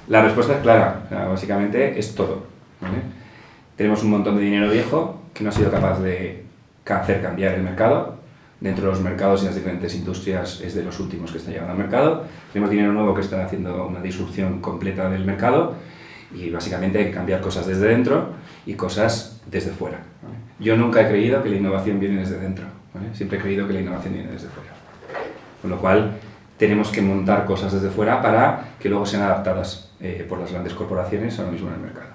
La respuesta es clara, o sea, básicamente es todo, ¿vale? Tenemos un montón de dinero viejo que no ha sido capaz de hacer cambiar el mercado. Dentro de los mercados y las diferentes industrias es de los últimos que están llegando al mercado. Tenemos dinero nuevo que está haciendo una disrupción completa del mercado y básicamente hay que cambiar cosas desde dentro y cosas desde fuera, ¿vale? Yo nunca he creído que la innovación viene desde dentro, ¿vale? Siempre he creído que la innovación viene desde fuera. Con lo cual tenemos que montar cosas desde fuera para que luego sean adaptadas por las grandes corporaciones ahora mismo en el mercado.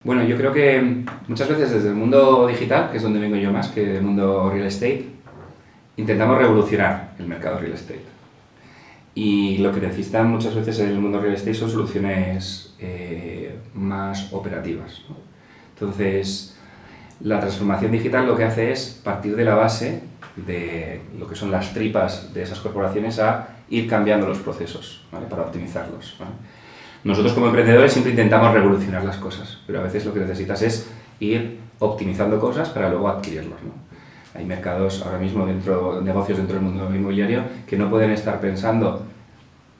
Bueno, yo creo que muchas veces desde el mundo digital, que es donde vengo yo más que del mundo real estate, intentamos revolucionar el mercado real estate. Y lo que necesitan muchas veces en el mundo real estate son soluciones más operativas, ¿no? Entonces, la transformación digital lo que hace es partir de la base de lo que son las tripas de esas corporaciones a ir cambiando los procesos, ¿vale? Para optimizarlos, ¿vale? Nosotros como emprendedores siempre intentamos revolucionar las cosas, pero a veces lo que necesitas es ir optimizando cosas para luego adquirirlos, ¿no? Hay mercados ahora mismo, negocios dentro del mundo inmobiliario que no pueden estar pensando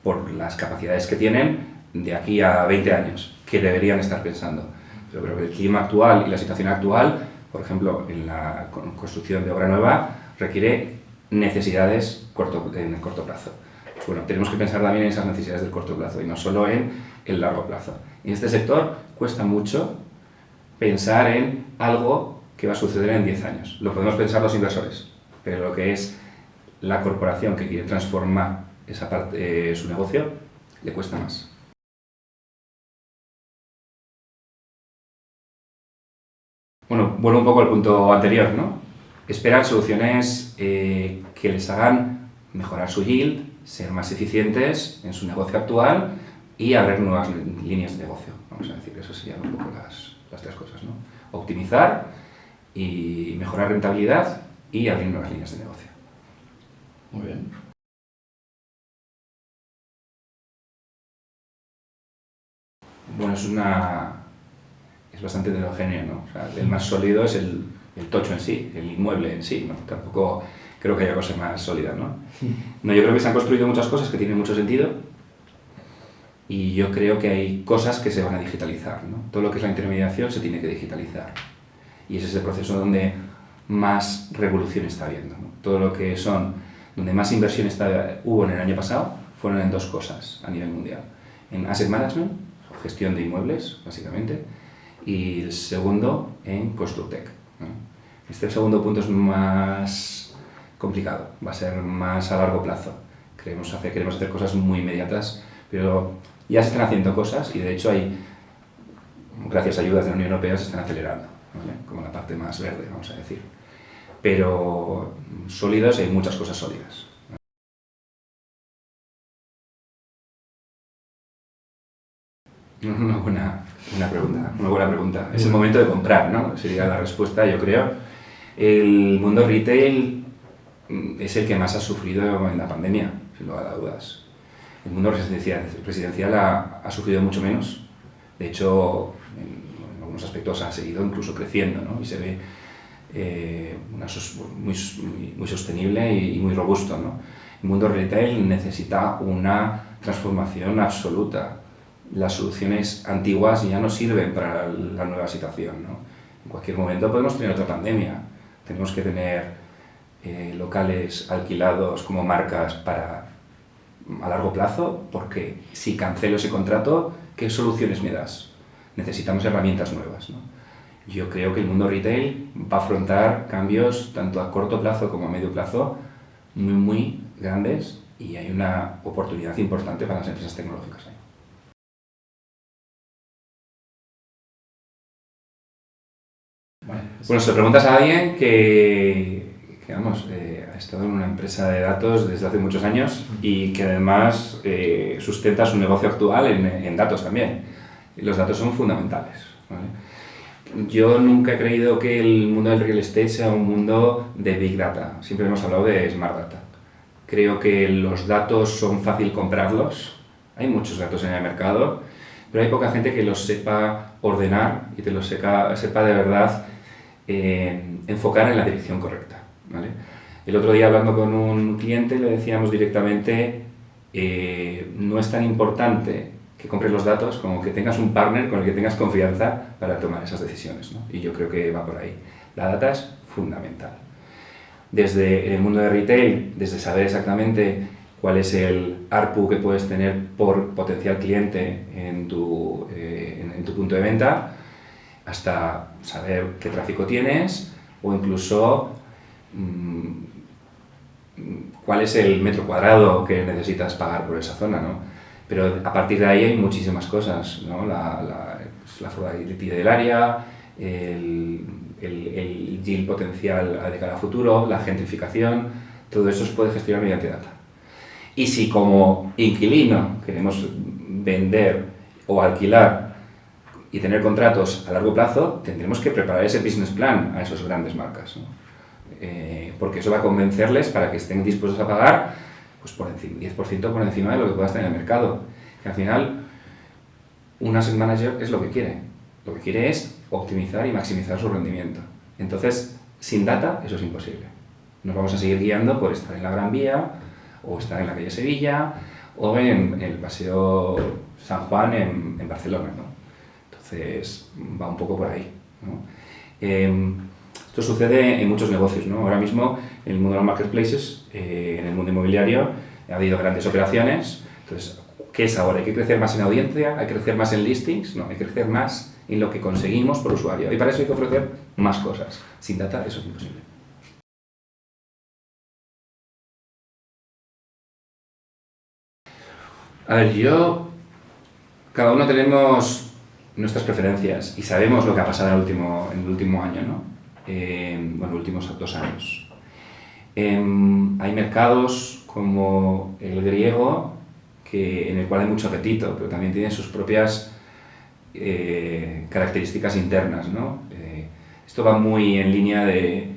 por las capacidades que tienen de aquí a 20 años, que deberían estar pensando. Yo creo que el clima actual y la situación actual, por ejemplo, en la construcción de obra nueva, requiere necesidades en el corto plazo. Pues bueno, tenemos que pensar también en esas necesidades del corto plazo y no solo en el largo plazo. En este sector cuesta mucho pensar en algo que va a suceder en 10 años. Lo podemos pensar los inversores, pero lo que es la corporación que quiere transformar esa parte, su negocio, le cuesta más. Bueno, vuelvo un poco al punto anterior, ¿no? Esperar soluciones que les hagan mejorar su yield, ser más eficientes en su negocio actual y abrir nuevas líneas de negocio. Vamos a decir, eso serían un poco las tres cosas, ¿no? Optimizar y mejorar rentabilidad y abrir nuevas líneas de negocio. Muy bien. Bueno, es bastante heterogéneo, ¿no? O sea, el más sólido es el tocho en sí, el inmueble en sí, ¿no? Tampoco creo que haya cosas más sólidas, ¿no? No, yo creo que se han construido muchas cosas que tienen mucho sentido y yo creo que hay cosas que se van a digitalizar, ¿no? Todo lo que es la intermediación se tiene que digitalizar y ese es el proceso donde más revolución está habiendo, ¿no? Todo lo que donde más inversión hubo en el año pasado fueron en dos cosas a nivel mundial. En asset management, gestión de inmuebles, básicamente, y el segundo en Constructech, ¿no? Este segundo punto es más complicado, va a ser más a largo plazo. Queremos hacer cosas muy inmediatas, pero ya se están haciendo cosas y de hecho gracias a ayudas de la Unión Europea se están acelerando, ¿vale? Como la parte más verde, vamos a decir. Pero sólidos hay muchas cosas sólidas. Una buena pregunta. Es el momento de comprar, ¿no? Sería la respuesta, yo creo. El mundo retail es el que más ha sufrido en la pandemia, sin lugar a dudas. El mundo residencial ha sufrido mucho menos. De hecho, en algunos aspectos ha seguido incluso creciendo, ¿no? Y se ve muy sostenible y muy robusto, ¿no? El mundo retail necesita una transformación absoluta. Las soluciones antiguas ya no sirven para la nueva situación, ¿no? En cualquier momento podemos tener otra pandemia. Tenemos que tener locales alquilados como marcas a largo plazo, porque si cancelo ese contrato, ¿qué soluciones me das? Necesitamos herramientas nuevas, ¿no? Yo creo que el mundo retail va a afrontar cambios tanto a corto plazo como a medio plazo muy, muy grandes y hay una oportunidad importante para las empresas tecnológicas ahí. Bueno, si le preguntas a alguien que ha estado en una empresa de datos desde hace muchos años y que además sustenta su negocio actual en datos también. Los datos son fundamentales, ¿vale? Yo nunca he creído que el mundo del real estate sea un mundo de Big Data. Siempre hemos hablado de Smart Data. Creo que los datos son fácil comprarlos. Hay muchos datos en el mercado, pero hay poca gente que los sepa ordenar y que los sepa de verdad enfocar en la dirección correcta, ¿vale? El otro día hablando con un cliente le decíamos directamente, no es tan importante que compres los datos como que tengas un partner con el que tengas confianza para tomar esas decisiones, ¿no? Y yo creo que va por ahí. La data es fundamental. Desde el mundo de retail, desde saber exactamente cuál es el ARPU que puedes tener por potencial cliente en tu punto de venta, hasta saber qué tráfico tienes o incluso cuál es el metro cuadrado que necesitas pagar por esa zona, ¿no? Pero a partir de ahí hay muchísimas cosas, ¿no? La affordability del área, el yield potencial de cara a futuro, la gentrificación, todo eso se puede gestionar mediante data. Y si como inquilino queremos vender o alquilar y tener contratos a largo plazo, tendremos que preparar ese business plan a esos grandes marcas, ¿no? Porque eso va a convencerles para que estén dispuestos a pagar pues por encima, 10% por encima de lo que puedas tener en el mercado. Que al final, un asset manager es lo que quiere. Lo que quiere es optimizar y maximizar su rendimiento. Entonces, sin data, eso es imposible. Nos vamos a seguir guiando por estar en la Gran Vía, o estar en la calle Sevilla, o en el Paseo San Juan en Barcelona, ¿no? Entonces, va un poco por ahí, ¿no? Esto sucede en muchos negocios, ¿no? Ahora mismo, en el mundo de los marketplaces, en el mundo inmobiliario, ha habido grandes operaciones. Entonces, ¿qué es ahora? ¿Hay que crecer más en audiencia? ¿Hay que crecer más en listings? No, hay que crecer más en lo que conseguimos por usuario. Y para eso hay que ofrecer más cosas. Sin data, eso es imposible. A ver, cada uno tenemos nuestras preferencias y sabemos lo que ha pasado en el último año, ¿no? Bueno, los últimos 2 años. Hay mercados como el griego, en el cual hay mucho apetito, pero también tiene sus propias características internas, ¿no? Esto va muy en línea de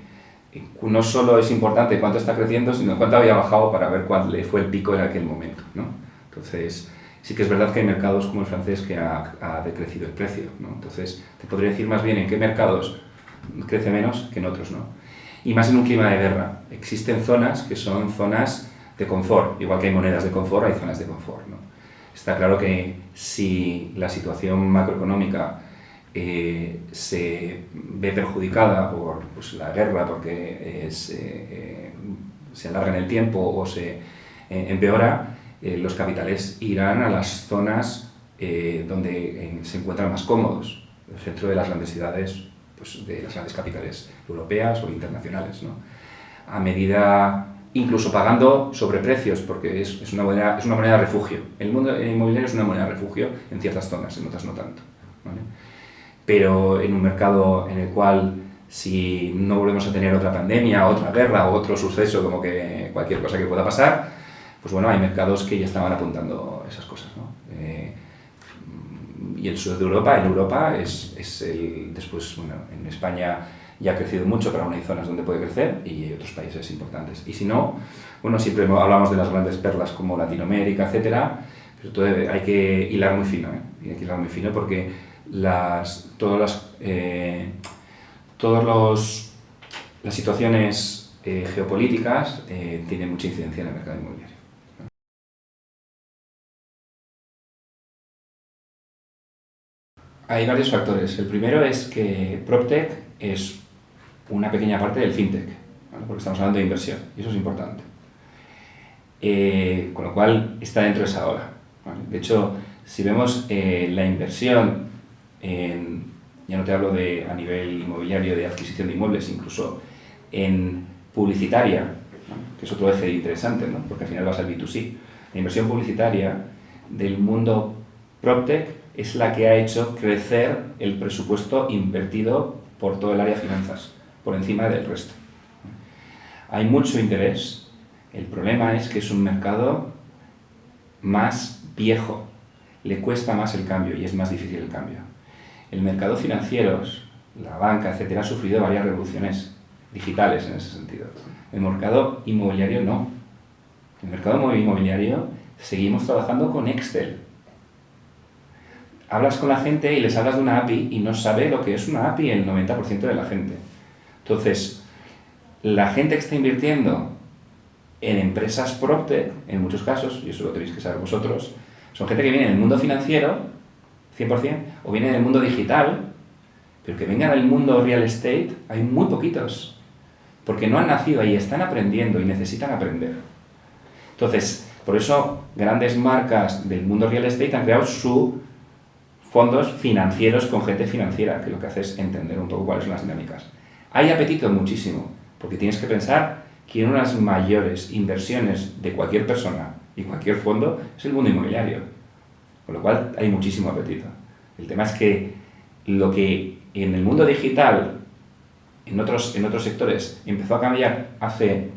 no solo es importante cuánto está creciendo, sino cuánto había bajado para ver cuál fue el pico en aquel momento, ¿no? Entonces, sí que es verdad que hay mercados como el francés que ha decrecido el precio, ¿no? Entonces, te podría decir más bien en qué mercados crece menos que en otros, ¿no? Y más en un clima de guerra. Existen zonas que son zonas de confort, igual que hay monedas de confort, hay zonas de confort, ¿no? Está claro que si la situación macroeconómica se ve perjudicada por la guerra, porque se alarga en el tiempo o se empeora, los capitales irán a las zonas donde se encuentran más cómodos, el centro de las grandes ciudades, pues, de las grandes capitales europeas o internacionales, ¿no? A medida, incluso pagando sobreprecios, porque es una moneda de refugio. El mundo inmobiliario es una moneda de refugio en ciertas zonas, en otras no tanto, ¿vale? Pero en un mercado en el cual, si no volvemos a tener otra pandemia, otra guerra o otro suceso, como que cualquier cosa que pueda pasar, pues bueno, hay mercados que ya estaban apuntando esas cosas, ¿no? Y el sur de Europa, en Europa, después, bueno, en España ya ha crecido mucho, pero aún hay zonas donde puede crecer y hay otros países importantes. Y si no, bueno, siempre hablamos de las grandes perlas como Latinoamérica, etcétera, pero hay que hilar muy fino, ¿eh? Y hay que hilar muy fino porque las situaciones geopolíticas tienen mucha incidencia en el mercado inmobiliario. Hay varios factores. El primero es que PropTech es una pequeña parte del FinTech, ¿vale? Porque estamos hablando de inversión y eso es importante. Con lo cual está dentro de esa ola, ¿vale? De hecho, si vemos la inversión ya no te hablo a nivel inmobiliario de adquisición de inmuebles, incluso en publicitaria, ¿no? Que es otro eje interesante, ¿no? Porque al final vas al B2C. La inversión publicitaria del mundo PropTech es la que ha hecho crecer el presupuesto invertido por todo el área de finanzas, por encima del resto. Hay mucho interés. El problema es que es un mercado más viejo, le cuesta más el cambio y es más difícil el cambio. El mercado financiero, la banca, etcétera, ha sufrido varias revoluciones digitales en ese sentido. El mercado inmobiliario no. En el mercado inmobiliario seguimos trabajando con Excel. Hablas con la gente y les hablas de una API y no sabe lo que es una API el 90% de la gente. Entonces, la gente que está invirtiendo en empresas PropTech, en muchos casos, y eso lo tenéis que saber vosotros, son gente que viene del mundo financiero, 100%, o viene del mundo digital, pero que vengan del mundo real estate, hay muy poquitos, porque no han nacido ahí, están aprendiendo y necesitan aprender. Entonces, por eso grandes marcas del mundo real estate han creado sus fondos financieros con gente financiera, que lo que hace es entender un poco cuáles son las dinámicas. Hay apetito muchísimo, porque tienes que pensar que una de las mayores inversiones de cualquier persona y cualquier fondo es el mundo inmobiliario, con lo cual hay muchísimo apetito. El tema es que lo que en el mundo digital, en otros sectores, empezó a cambiar hace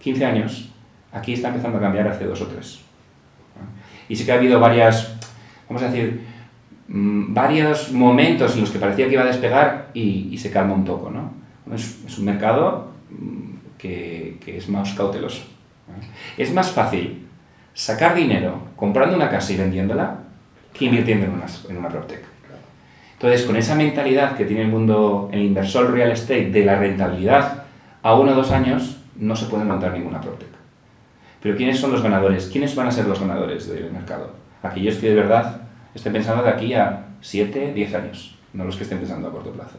15 años, aquí está empezando a cambiar hace 2 o 3. Y sí que ha habido varios momentos en los que parecía que iba a despegar y se calma un poco, ¿no? Es un mercado que es más cauteloso. Es más fácil sacar dinero comprando una casa y vendiéndola que invirtiendo en una PropTech. Entonces, con esa mentalidad que tiene el inversor real estate de la rentabilidad a 1 o 2 años, no se puede montar ninguna PropTech. Pero ¿quiénes son los ganadores? ¿Quiénes van a ser los ganadores del mercado? Aquellos que de verdad estén pensando de aquí a 7, 10 años, no los que estén pensando a corto plazo.